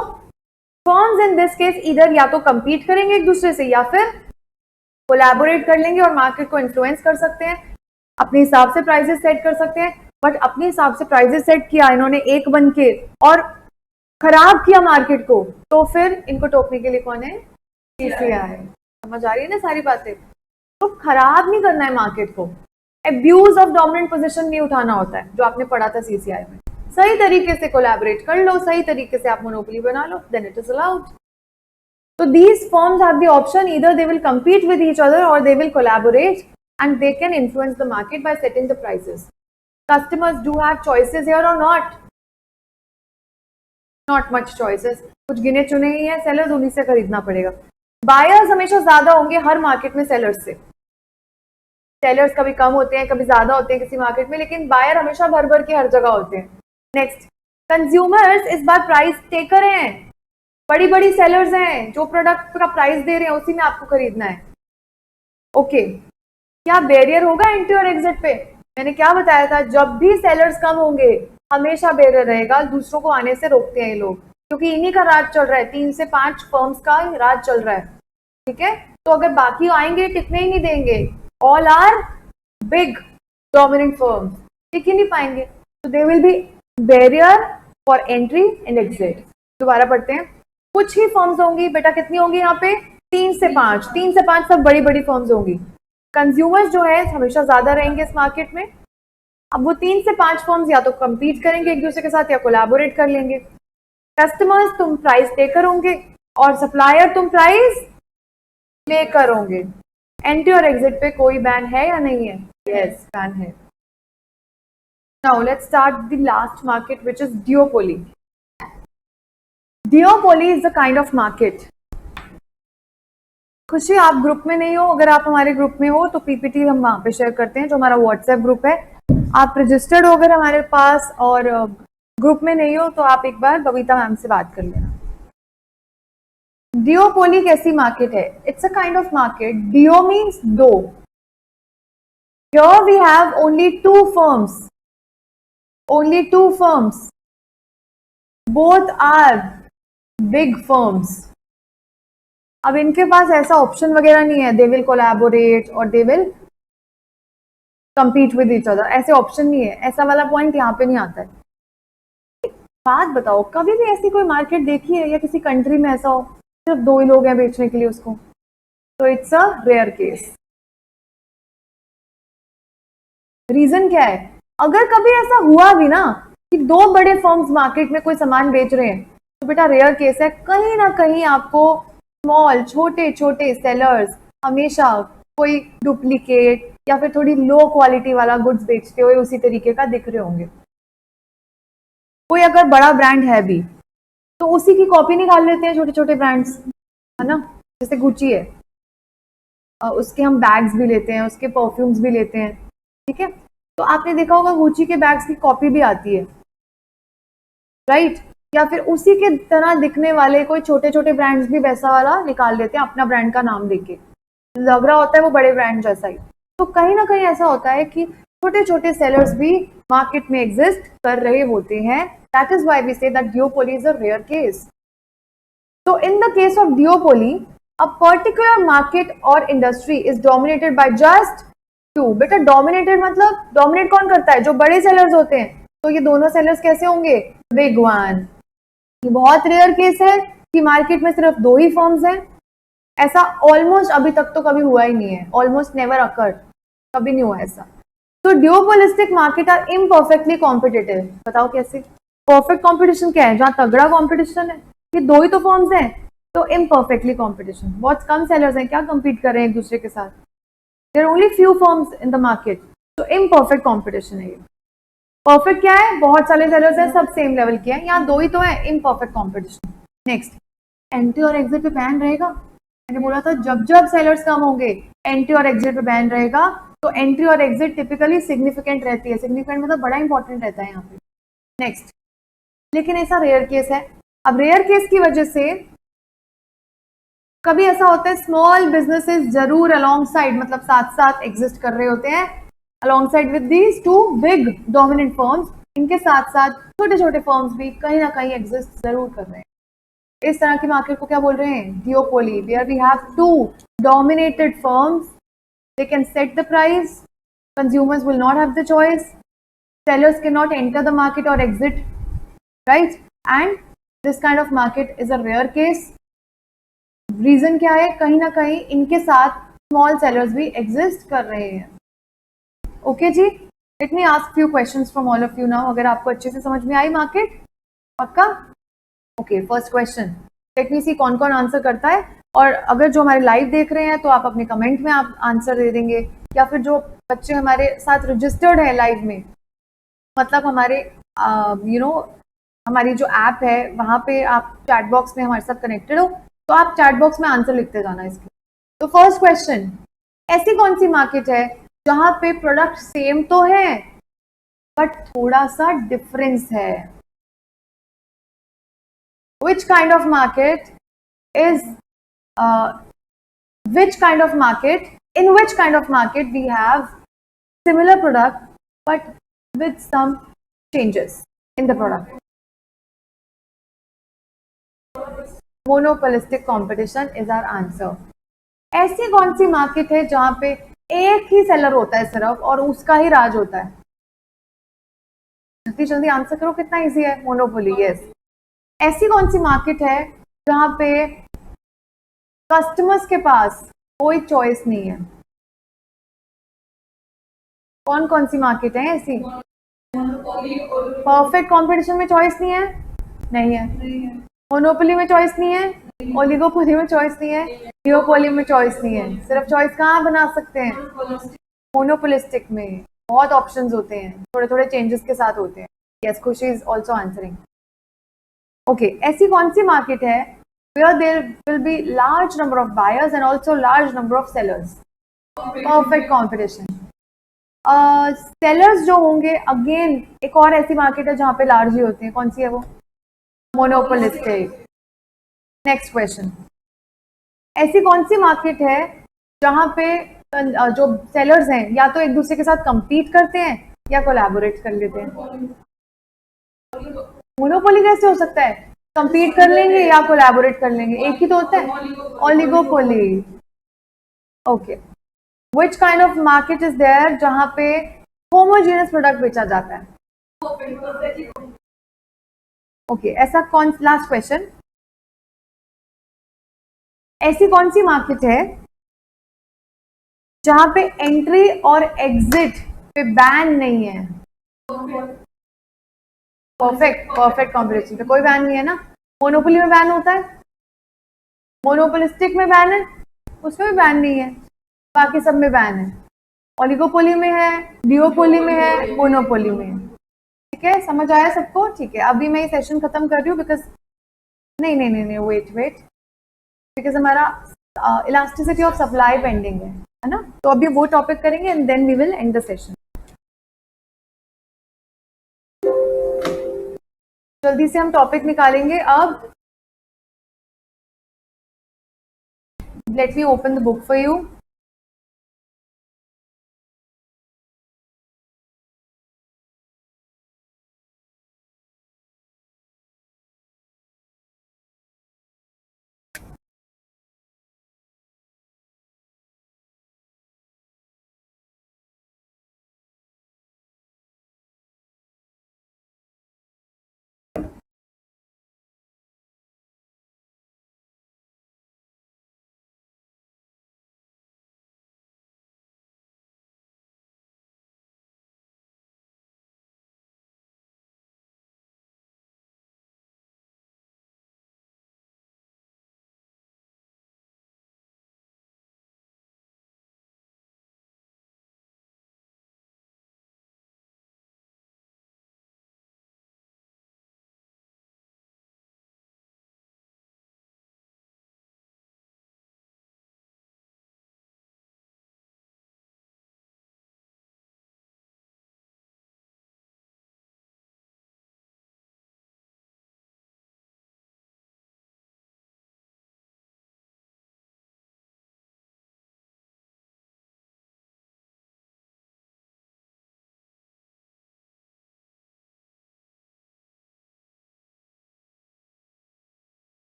फर्म्स इन दिस केस इधर या तो compete करेंगे एक दूसरे से या फिर कोलैबोरेट कर लेंगे और मार्केट को इन्फ्लुएंस कर सकते हैं, अपने हिसाब से प्राइसेस सेट कर सकते हैं। बट अपने हिसाब से प्राइसेस सेट किया इन्होंने एक बन के और खराब किया मार्केट को, तो फिर इनको टोकने के लिए कौन है? सीसीआई। समझ आ रही है ना सारी बातें? तो खराब नहीं करना है मार्केट को, एब्यूज ऑफ डोमिनेंट पोजीशन नहीं उठाना होता है, जो आपने पढ़ा था सीसीआई में। सही तरीके से कोलैबोरेट कर लो, सही तरीके से आप मोनोपोली बना लो, then it is allowed. So these firms have the option, either they will compete with each other or they will collaborate, and they can influence the market by setting the prices. Customers do have choices here or not? Not much choices. कुछ गिने चुने ही हैं sellers, उन्हीं से खरीदना पड़ेगा। Buyers हमेशा ज्यादा होंगे हर मार्केट में सेलर्स से। सेलर्स कभी कम होते हैं, कभी ज्यादा होते हैं किसी मार्केट में, लेकिन बायर हमेशा भर भर के हर जगह होते हैं। नेक्स्ट, कंज्यूमर्स इस बार प्राइस टेकर हैं, बड़ी बड़ी सेलर्स हैं, जो प्रोडक्ट का प्राइस दे रहे हैं उसी में आपको खरीदना है। ओके, क्या बैरियर होगा एंट्री और एग्जिट पे? मैंने क्या बताया था, जब भी सेलर्स कम होंगे हमेशा बैरियर रहेगा, दूसरों को आने से रोकते हैं ये लोग, क्योंकि इन्हीं का राज चल रहा है, 3 से 5 फर्म्स का राज चल रहा है। ठीक है, तो अगर बाकी आएंगे टिकने ही नहीं देंगे, all are big dominant firms, टिक ही नहीं पाएंगे, तो they will be barrier for entry and exit. दोबारा पढ़ते हैं, कुछ ही फर्म्स होंगी बेटा, कितनी होंगी यहाँ पे? 3 से 5, 3 से 5 सब बड़ी बड़ी फर्म्स होंगी। कंज्यूमर्स जो है हमेशा ज्यादा रहेंगे इस मार्केट में। अब वो 3 से 5 फर्म्स या तो कम्पीट करेंगे एक दूसरे के साथ या कोलैबोरेट कर लेंगे। कस्टमर्स तुम प्राइस टेकर होंगे और सप्लायर तुम प्राइस लेकर होंगे। एंट्री और एग्जिट पे कोई बैन है या नहीं है? यस, बैन है। Now let's start the last market which is duopoly. Duopoly is a kind of market. खुशी, आप ग्रुप में नहीं हो, अगर आप हमारे ग्रुप में हो तो पीपीटी हम वहां पे शेयर करते हैं, जो हमारा व्हाट्सएप ग्रुप है। आप रजिस्टर्ड हो अगर हमारे पास और ग्रुप में नहीं हो तो आप एक बार बबीता मैम से बात कर लेना। Duopoly कैसी मार्केट है? It's a kind of market. Duo means दो। Here we have only two firms. Only two firms. Both are big firms. अब इनके पास ऐसा ऑप्शन वगैरह नहीं है, दे विल कोलैबोरेट और they will compete with each other, ऐसे ऑप्शन नहीं है, ऐसा वाला पॉइंट यहाँ पे नहीं आता है। बात बताओ, कभी भी ऐसी कोई मार्केट देखी है या किसी कंट्री में ऐसा हो सिर्फ दो ही लोग हैं बेचने के लिए उसको? तो it's a rare case. Reason क्या है? अगर कभी ऐसा हुआ भी ना कि दो बड़े फर्म्स मार्केट में कोई सामान बेच रहे हैं, तो बेटा रेयर केस है, कहीं ना कहीं आपको स्मॉल छोटे छोटे सेलर्स हमेशा कोई डुप्लीकेट या फिर थोड़ी लो क्वालिटी वाला गुड्स बेचते हुए उसी तरीके का दिख रहे होंगे। कोई अगर बड़ा ब्रांड है भी तो उसी की कॉपी निकाल लेते हैं छोटे छोटे ब्रांड्स, है ना। जैसे गुची है, उसके हम बैग्स भी लेते हैं, उसके परफ्यूम्स भी लेते हैं, ठीक है। तो आपने देखा होगा गुची के बैग्स की कॉपी भी आती है, राइट। या फिर उसी के तरह दिखने वाले कोई छोटे छोटे ब्रांड्स भी वैसा वाला निकाल देते हैं अपना ब्रांड का नाम देके, लग रहा होता है वो बड़े ब्रांड जैसा ही। तो कहीं ना कहीं ऐसा होता है कि छोटे छोटे सेलर्स भी मार्केट में एग्जिस्ट कर रहे होते हैं। That is why we say that duopoly is a rare case. तो in the case of duopoly, a particular market or industry is dominated by just two. बेटा डोमिनेटेड मतलब डोमिनेट कौन करता है? जो बड़े सेलर्स होते हैं। तो ये दोनों सेलर्स कैसे होंगे? Big one. ये बहुत रेयर केस है कि मार्केट में सिर्फ दो ही फर्म्स हैं। ऐसा ऑलमोस्ट अभी तक तो कभी हुआ ही नहीं है, ऑलमोस्ट नेवर अकर, कभी नहीं हुआ ऐसा। तो ड्यूओपोलिस्टिक मार्केट आर इम्परफेक्टली कॉम्पिटिटिव। बताओ कैसे? परफेक्ट कॉम्पिटिशन क्या है? जहां तगड़ा कॉम्पिटिशन है, ये दो ही तो फर्म्स हैं, तो इम्परफेक्टली कॉम्पिटिशन, बहुत कम सेलर्स हैं, क्या कंपीट कर रहे हैं एक दूसरे के साथ? There are only few firms in the market, तो इम्परफेक्ट कॉम्पिटिशन है ये। परफेक्ट क्या है? बहुत सारे सेलर्स हैं, सब सेम लेवल के हैं, यहाँ दो ही तो है, इम्परफेक्ट कॉम्पिटिशन। नेक्स्ट, एंट्री और एग्जिट पे बैन रहेगा। मैंने बोला था जब जब सेलर्स कम होंगे एंट्री और एग्जिट पे बैन रहेगा। तो एंट्री और एग्जिट टिपिकली सिग्निफिकेंट रहती है, सिग्निफिकेंट मतलब बड़ा इंपॉर्टेंट रहता है यहाँ पे। नेक्स्ट, लेकिन ऐसा रेयर केस है। अब रेयर केस की वजह से कभी ऐसा होता है स्मॉल बिजनेसेस जरूर अलोंग साइड, मतलब साथ साथ एग्जिस्ट कर रहे होते हैं along side with these two big dominant firms. इनके साथ साथ छोटे छोटे फर्म्स भी कहीं ना कहीं एग्जिस्ट जरूर कर रहे हैं। इस तरह की मार्केट को क्या बोल रहे हैं? Duopoly, where we have two dominated firms, they can set the price, consumers will not have the choice, sellers cannot enter the market or exit, right? And this kind of market is a rare case. Reason क्या है, कहीं ना कहीं इनके साथ small sellers भी exist कर रहे हैं. ओके जी, let me ask few questions from all of you now. अगर आपको अच्छे से समझ में आई मार्केट, पक्का? Okay, first question, let me see कौन कौन आंसर करता है. और अगर जो हमारे लाइव देख रहे हैं तो आप अपने कमेंट में आप आंसर दे देंगे, या फिर जो बच्चे हमारे साथ रजिस्टर्ड है लाइव में, मतलब हमारे हमारी जो ऐप है वहां पे आप चैट बॉक्स में हमारे साथ कनेक्टेड हो, तो आप चैट बॉक्स में आंसर लिखते जाना इसके. तो फर्स्ट क्वेश्चन, ऐसी कौन सी मार्केट है जहां पे प्रोडक्ट सेम तो है बट थोड़ा सा डिफरेंस है? Which kind of market is which kind of market, in which kind of market we have similar product but with some changes in the product? Monopolistic competition is our answer. ऐसी कौन सी market है जहां पे एक ही seller होता है सिर्फ और उसका ही राज होता है? जल्दी जल्दी आंसर करो, कितना इजी है. Monopoly, yes. ऐसी कौन सी मार्केट है जहां पे कस्टमर्स के पास कोई चॉइस नहीं है? कौन कौन सी मार्केट है ऐसी? परफेक्ट कंपटीशन में चॉइस नहीं है? नहीं है. मोनोपोली में चॉइस नहीं है, ओलिगोपोली में चॉइस नहीं है, डिओपोली में चॉइस नहीं है. सिर्फ चॉइस कहाँ बना सकते हैं? मोनोपोलिस्टिक में बहुत ऑप्शंस होते हैं, थोड़े थोड़े चेंजेस के साथ होते हैं. यस, खुशी इज ऑल्सो आंसरिंग. ओके, ऐसी कौन सी मार्केट है where there will be large number of buyers and also large number of sellers? Perfect competition. Sellers जो होंगे, अगेन एक और ऐसी मार्केट है जहां पे लार्ज ही होते हैं. कौन सी है वो? मोनोपोलिस्टिक. नेक्स्ट क्वेश्चन, ऐसी कौन सी मार्केट है जहां पे जो सेलर्स हैं या तो एक दूसरे के साथ compete करते हैं या कोलैबोरेट कर लेते हैं? मोनोपोली कैसे हो सकता है? compete कर लेंगे या कोलैबोरेट कर लेंगे, एक ही तो होता है. Oligopoly. Okay, which kind of market is there जहां पे homogeneous प्रोडक्ट बेचा जाता है? ओके, ऐसा कौन, लास्ट क्वेश्चन, ऐसी कौन सी मार्केट है जहां पे एंट्री और एग्जिट पे बैन नहीं है? परफेक्ट कॉम्पिटिशन पे कोई बैन नहीं है ना. मोनोपोली में बैन होता है, मोनोपोलिस्टिक में बैन है, उसमें भी बैन नहीं है, बाकी सब में बैन है. ओलिगोपोली में है, डिओपोली में है, मोनोपोली में है. ठीक है, समझ आया सबको? ठीक है, अभी मैं ये सेशन खत्म कर रही हूँ बिकॉज नहीं, वेट, बिकॉज हमारा इलास्टिसिटी ऑफ सप्लाई पेंडिंग है ना. तो अभी वो टॉपिक करेंगे and then we will end the session. जल्दी से हम टॉपिक निकालेंगे अब. Let me open the book for you.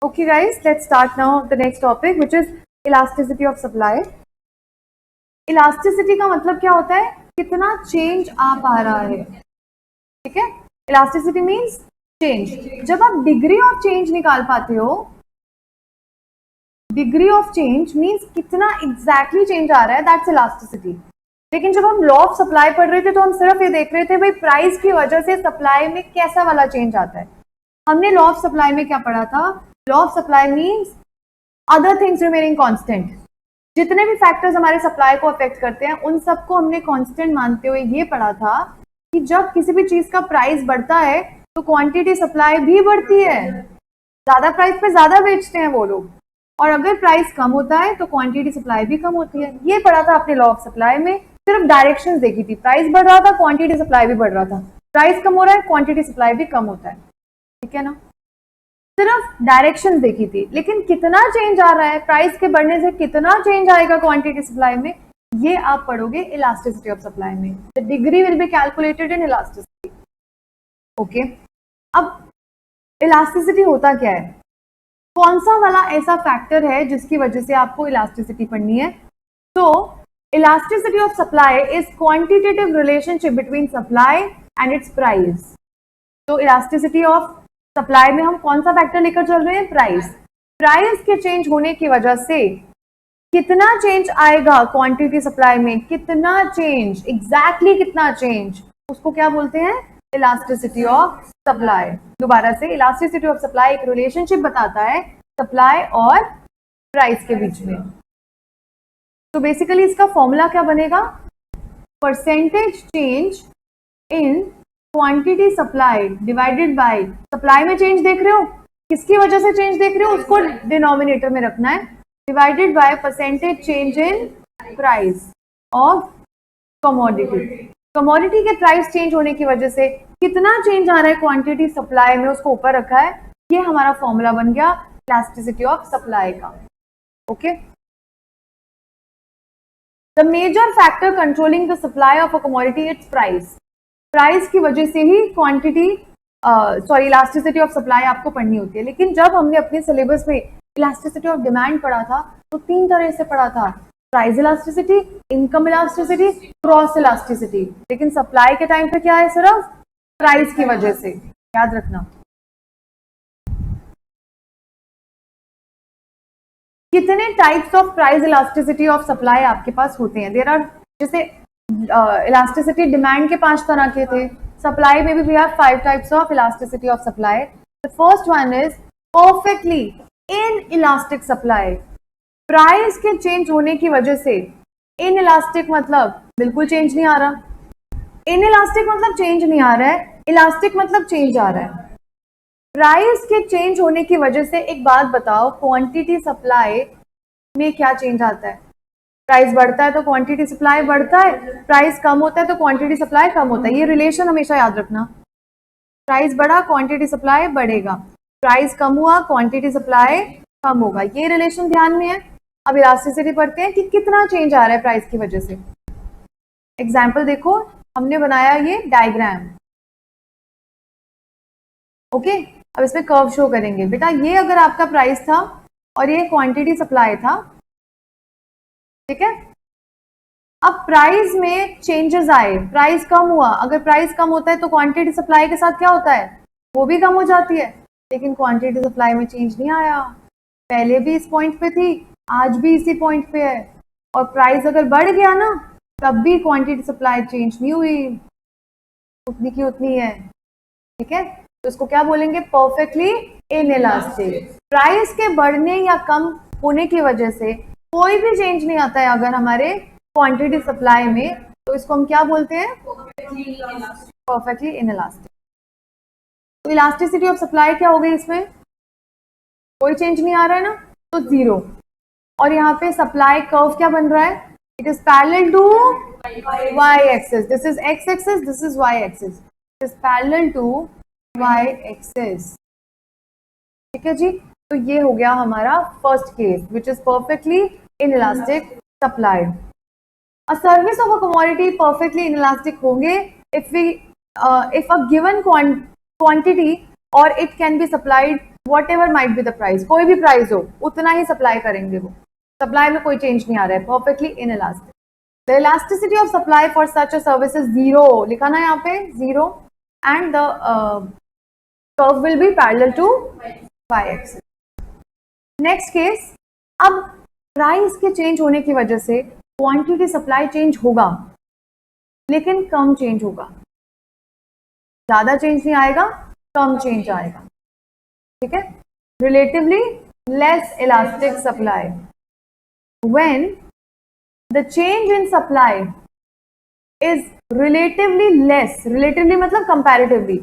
Okay guys, let's start now the next topic which is elasticity of supply. Elasticity का मतलब क्या होता है? कितना चेंज आ पा रहा है, ठीक है? Elasticity means change. जब आप डिग्री ऑफ चेंज निकाल पाते हो, डिग्री ऑफ चेंज मीन्स कितना एग्जैक्टली चेंज आ रहा है, दैट्स इलास्टिसिटी. लेकिन जब हम लॉ ऑफ सप्लाई पढ़ रहे थे तो हम सिर्फ ये देख रहे थे भाई प्राइस की वजह से सप्लाई में कैसा वाला चेंज आता है. हमने लॉ ऑफ सप्लाई में क्या पढ़ा था? Law of supply means other things remaining constant. जितने भी फैक्टर्स हमारे सप्लाई को अफेक्ट करते हैं उन सबको हमने कांस्टेंट मानते हुए ये पढ़ा था कि जब किसी भी चीज का प्राइस बढ़ता है तो क्वांटिटी सप्लाई भी बढ़ती है. ज्यादा प्राइस पे ज्यादा बेचते हैं वो लोग, और अगर प्राइस कम होता है तो क्वांटिटी सप्लाई भी कम होती है. ये पढ़ा था आपने लॉ ऑफ सप्लाई में. सिर्फ डायरेक्शंस देखी थी, प्राइस बढ़ रहा था क्वांटिटी सप्लाई भी बढ़ रहा था, प्राइस कम हो रहा है क्वांटिटी सप्लाई भी कम होता है, ठीक है ना? सिर्फ डायरेक्शन देखी थी. लेकिन कितना चेंज आ रहा है, प्राइस के बढ़ने से कितना चेंज आएगा क्वांटिटी सप्लाई में, ये आप पढ़ोगे इलास्टिसिटी ऑफ सप्लाई में. The degree will be calculated in elasticity. Okay, अब इलास्टिसिटी होता क्या है? कौन सा वाला ऐसा फैक्टर है जिसकी वजह से आपको इलास्टिसिटी पढ़नी है? तो elasticity of supply is quantitative relationship between supply and it's price. तो इलास्टिसिटी ऑफ सप्लाई में हम कौन सा फैक्टर लेकर चल रहे हैं? प्राइस. प्राइस के चेंज होने की वजह से कितना चेंज आएगा क्वांटिटी सप्लाई में, कितना चेंज, एग्जैक्टली कितना चेंज, उसको क्या बोलते हैं? Elasticity of supply. दोबारा से, इलास्टिसिटी ऑफ सप्लाई एक रिलेशनशिप बताता है सप्लाई और प्राइस के बीच में. तो बेसिकली इसका फॉर्मूला क्या बनेगा? Percentage change in quantity supply divided by, supply में चेंज देख रहे हो, किसकी वजह से चेंज देख रहे हो उसको डिनोमिनेटर में रखना है, divided by percentage change in price of commodity. Commodity के प्राइस चेंज होने की वजह से कितना चेंज आ रहा है क्वांटिटी सप्लाई में, उसको ऊपर रखा है. ये हमारा फॉर्मूला बन गया इलास्टिसिटी ऑफ सप्लाई का. Okay, the major factor controlling the supply of a commodity it's price. Price की वजह से ही क्वांटिटी इलास्टिसिटी ऑफ सप्लाई आपको पढ़नी होती है. लेकिन जब हमने अपने सिलेबस में इलास्टिसिटी ऑफ डिमांड पढ़ा था तो 3 तरह से पढ़ा था: price elasticity, income elasticity, cross elasticity. लेकिन सप्लाई के टाइम पे क्या है? सिर्फ प्राइस की वजह से, याद रखना. कितने types of price elasticity of supply आपके पास होते हैं? देयर आर, जैसे इलास्टिसिटी डिमांड के 5 तरह के थे, सप्लाई में भी we have 5 types of elasticity of supply. The first one is perfectly inelastic supply. Price के चेंज होने की वजह से, इन इलास्टिक मतलब बिल्कुल चेंज नहीं आ रहा, इन इलास्टिक मतलब चेंज नहीं आ रहा है, इलास्टिक मतलब चेंज आ रहा है. प्राइस के चेंज होने की वजह से एक बात बताओ, क्वांटिटी सप्लाई में क्या चेंज आता है? प्राइस बढ़ता है तो क्वांटिटी सप्लाई बढ़ता है, प्राइस कम होता है तो क्वांटिटी सप्लाई कम होता है. ये रिलेशन हमेशा याद रखना. प्राइस बढ़ा क्वांटिटी सप्लाई बढ़ेगा, प्राइस कम हुआ क्वांटिटी सप्लाई कम होगा. ये रिलेशन ध्यान में है. अब इलास्टिसिटी पढ़ते हैं कि कितना चेंज आ रहा है प्राइस की वजह से. एग्जाम्पल देखो, हमने बनाया ये डायग्राम. ओके, अब इसमें कर्व शो करेंगे. बेटा ये अगर आपका प्राइस था और ये क्वांटिटी सप्लाई था, ठीक है? अब प्राइस में चेंजेस आए, प्राइस कम हुआ. अगर प्राइस कम होता है तो क्वांटिटी सप्लाई के साथ क्या होता है? वो भी कम हो जाती है. लेकिन क्वांटिटी सप्लाई में चेंज नहीं आया, पहले भी इस पॉइंट पे थी, आज भी इसी पॉइंट पे है. और प्राइस अगर बढ़ गया ना तब भी क्वांटिटी सप्लाई चेंज नहीं हुई, उतनी की उतनी है, ठीक है? तो इसको क्या बोलेंगे? Perfectly inelastic. प्राइस के बढ़ने या कम होने की वजह से कोई भी चेंज नहीं आता है अगर हमारे क्वांटिटी सप्लाई में, तो इसको हम क्या बोलते हैं? Perfectly inelastic. तो इलास्टिसिटी ऑफ सप्लाई क्या हो गई? इसमें कोई चेंज नहीं आ रहा है ना, तो 0. और यहाँ पे सप्लाई कर्व क्या बन रहा है? It is parallel to y axis. This is x axis, this is y axis. It is parallel to y axis. ठीक है जी. तो ये हो गया हमारा first case which is perfectly inelastic supply. A service of a commodity perfectly inelastic होंगे if a given quantity or it can be supplied what ever might be the price, कोई भी प्राइस हो उतना ही सप्लाई करेंगे वो, supply में कोई change नहीं आ रहा है, perfectly inelastic. The elasticity of supply for such a service is zero, लिखा ना यहाँ पे zero, and the curve will be parallel to y axis. Next case, अब प्राइस के चेंज होने की वजह से क्वांटिटी सप्लाई चेंज होगा, लेकिन कम चेंज होगा, ज्यादा चेंज नहीं आएगा, कम चेंज आएगा, ठीक है। Relatively less elastic supply, when the change in supply is relatively less, relatively मतलब कंपैरेटिवली,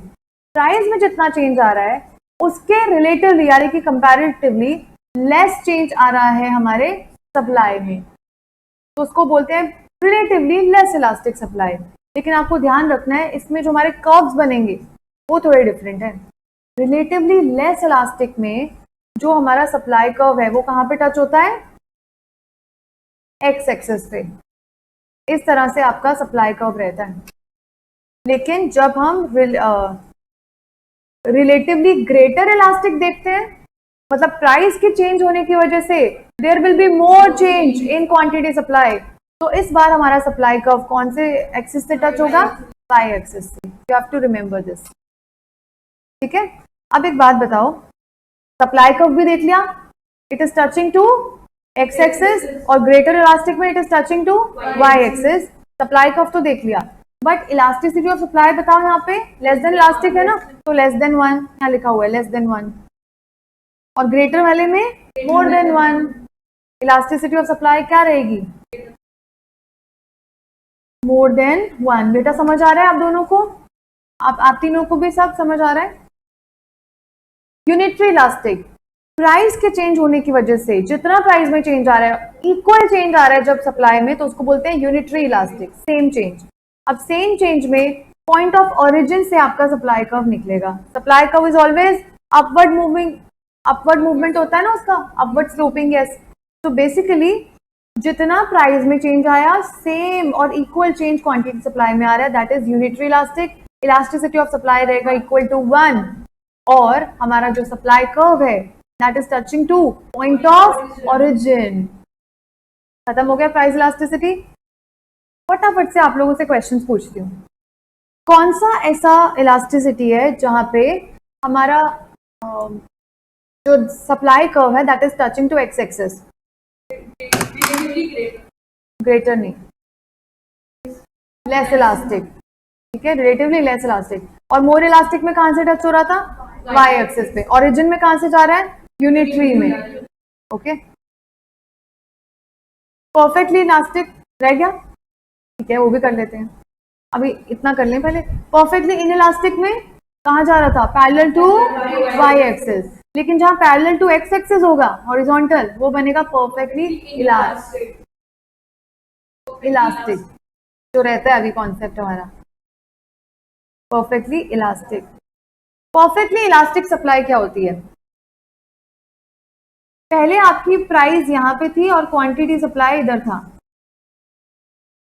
प्राइस में जितना चेंज आ रहा है उसके रिलेटिवली यानी कि कंपैरेटिवली लेस चेंज आ रहा है हमारे सप्लाई में, तो उसको बोलते हैं रिलेटिवली लेस इलास्टिक सप्लाई। लेकिन आपको ध्यान रखना है इसमें जो हमारे कर्व्स बनेंगे वो थोड़े डिफरेंट है। रिलेटिवली लेस इलास्टिक में जो हमारा सप्लाई कर्व है वो कहाँ पे टच होता है, एक्स एक्सिस पे, इस तरह से आपका सप्लाई कर्व रहता है। लेकिन जब हम रिलेटिवली ग्रेटर इलास्टिक देखते हैं, मतलब प्राइस के चेंज होने की वजह से there will be more change in quantity supply, तो इस बार हमारा सप्लाई कर्व कौन से एक्सिस से टच होगा, वाई एक्सिस से। You have to remember this, ठीक है। अब एक बात बताओ, सप्लाई कर्व भी देख लिया, it is touching to X axis, और ग्रेटर इलास्टिक में it is touching to Y axis. Supply curve तो देख लिया, बट इलास्टिसिटी ऑफ सप्लाई बताओ, यहाँ पे लेस देन इलास्टिक है ना, तो लेस देन 1 यहाँ लिखा हुआ है, लेस देन 1, और ग्रेटर वाले में more than 1। Elasticity of supply क्या रहेगी, मोर देन 1। बेटा समझ आ रहा है आप दोनों को, आप तीनों को भी सब समझ आ रहा है। यूनिटरी इलास्टिक, प्राइस के चेंज होने की वजह से जितना प्राइस में चेंज आ रहा है, इक्वल चेंज आ रहा है जब सप्लाई में, तो उसको बोलते हैं यूनिटरी इलास्टिक, सेम चेंज। अब सेम चेंज में पॉइंट ऑफ ओरिजिन से आपका सप्लाई कर्व निकलेगा। Supply curve is always upward moving, upward movement होता है ना उसका, अपवर्ड स्लोपिंग, यस। तो बेसिकली जितना प्राइस में चेंज आया सेम और इक्वल चेंज क्वांटिटी सप्लाई में आ रहा है, that is unitary elastic. Elasticity of supply रहेगा इक्वल टू 1, और हमारा जो सप्लाई कर्व है that is touching two point of origin. खत्म हो गया प्राइस इलास्टिसिटी। फटाफट से आप लोगों से क्वेश्चंस पूछती हूँ, कौन सा ऐसा इलास्टिसिटी है जहां पे हमारा जो सप्लाई कर्व है that is touching to X axis, greater नहीं, लेस इलास्टिक, ठीक है, रिलेटिवली लेस इलास्टिक। और मोर इलास्टिक में कहां से टच हो रहा था, वाई एक्सिस पे। ओरिजिन में कहां से जा रहा है, यूनिटरी में, ओके। परफेक्टली इलास्टिक रह गया, ठीक है, वो भी कर लेते हैं, अभी इतना कर लें पहले। परफेक्टली इन इलास्टिक में कहां जा रहा था, पैरेलल टू वाई एक्सिस, लेकिन जहां पैरेलल टू एक्स एक्सिस होगा हॉरिजॉन्टल, वो बनेगा परफेक्टली इलास्टिक। इलास्टिक जो रहता है अभी कॉन्सेप्ट हमारा, perfectly elastic. Perfectly elastic supply क्या होती है, पहले आपकी प्राइस यहां पे थी और क्वांटिटी सप्लाई इधर था,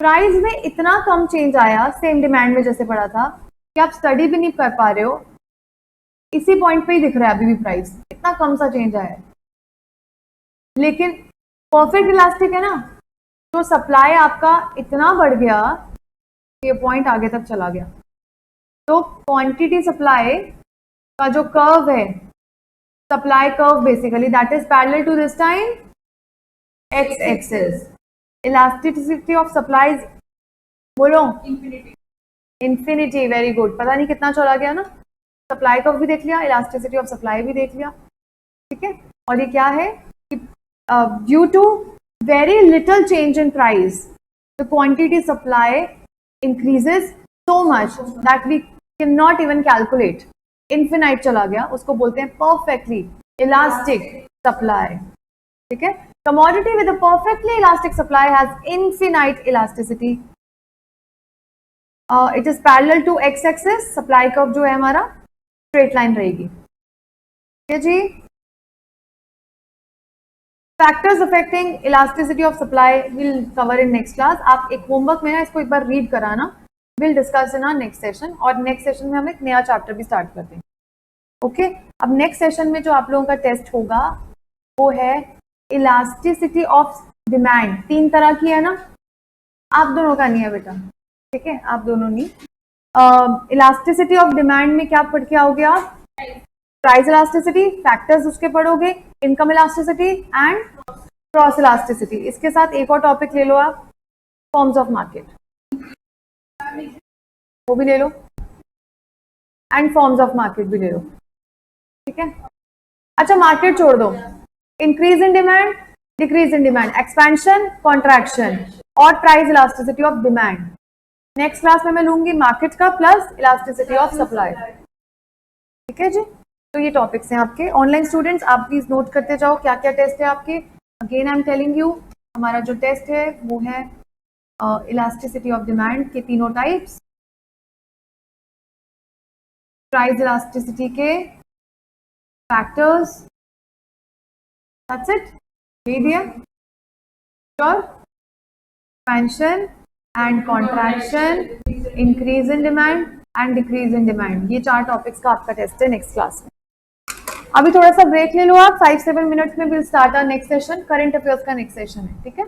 प्राइस में इतना कम चेंज आया सेम डिमांड में जैसे पड़ा था कि आप स्टडी भी नहीं कर पा रहे हो, इसी पॉइंट पे ही दिख रहा है अभी भी प्राइस, इतना कम सा चेंज आया है। लेकिन परफेक्ट इलास्टिक है ना, तो सप्लाई आपका इतना बढ़ गया कि ये पॉइंट आगे तक चला गया, तो क्वांटिटी सप्लाई का जो कर्व है, supply curve basically that is parallel to this time X axis. Elasticity of supplies बोलो, इंफिनिटी, वेरी गुड। पता नहीं कितना चला गया ना, सप्लाई कर्व भी देख लिया, इलास्टिसिटी ऑफ सप्लाई भी देख लिया, ठीक है। और ये क्या है कि due to very little change in price the quantity supply increases so much that we can not even calculate, infinite चला गया, उसको बोलते हैं परफेक्टली इलास्टिक सप्लाई, ठीक है। Commodity with a perfectly elastic supply has infinite elasticity. It is parallel to x-axis. Supply curve जो है हमारा straight line रहेगी, ठीक है जी। Factors affecting elasticity of supply will cover in next class. आप एक होमवर्क में ना इसको एक बार रीड कराना, we'll discuss in our next session, और next session में हम एक नया चैप्टर भी स्टार्ट करते हैं। ओके अब नेक्स्ट सेशन में जो आप लोगों का टेस्ट होगा वो है इलास्टिसिटी ऑफ डिमांड। 3 तरह की है ना, आप दोनों का नहीं है बेटा, ठीक है, आप दोनों नहीं। इलास्टिसिटी ऑफ डिमांड में क्या पढ़ के आओगे आप? प्राइस इलास्टिसिटी, फैक्टर्स उसके पढ़ोगे, income elasticity and cross elasticity. इसके साथ एक और टॉपिक ले लो आप, फॉर्म्स ऑफ मार्केट, वो भी ले लो, एंड फॉर्म्स ऑफ मार्केट भी ले लो, ठीक है। अच्छा मार्केट छोड़ दो, increase in demand, decrease in demand, expansion, contraction और price elasticity of demand. Next class में मैं लूंगी मार्केट का प्लस इलास्टिसिटी ऑफ सप्लाई, ठीक है जी। तो ये टॉपिक्स हैं आपके। ऑनलाइन स्टूडेंट्स आप प्लीज नोट करते जाओ क्या क्या टेस्ट है आपके। Again I am telling you, हमारा जो टेस्ट है वो है इलास्टिसिटी ऑफ डिमांड के तीनों टाइप्स, प्राइस इलास्टिसिटी के फैक्टर्स, दैट्स इट, दे दिया, sure, expansion and contraction, increase in demand and decrease in demand, ये 4 टॉपिक्स का आपका टेस्ट है नेक्स्ट क्लास में। अभी थोड़ा सा ब्रेक ले लो आप, 5-7 मिनट्स में will start our next session, current affairs का नेक्स्ट सेशन है, ठीक है।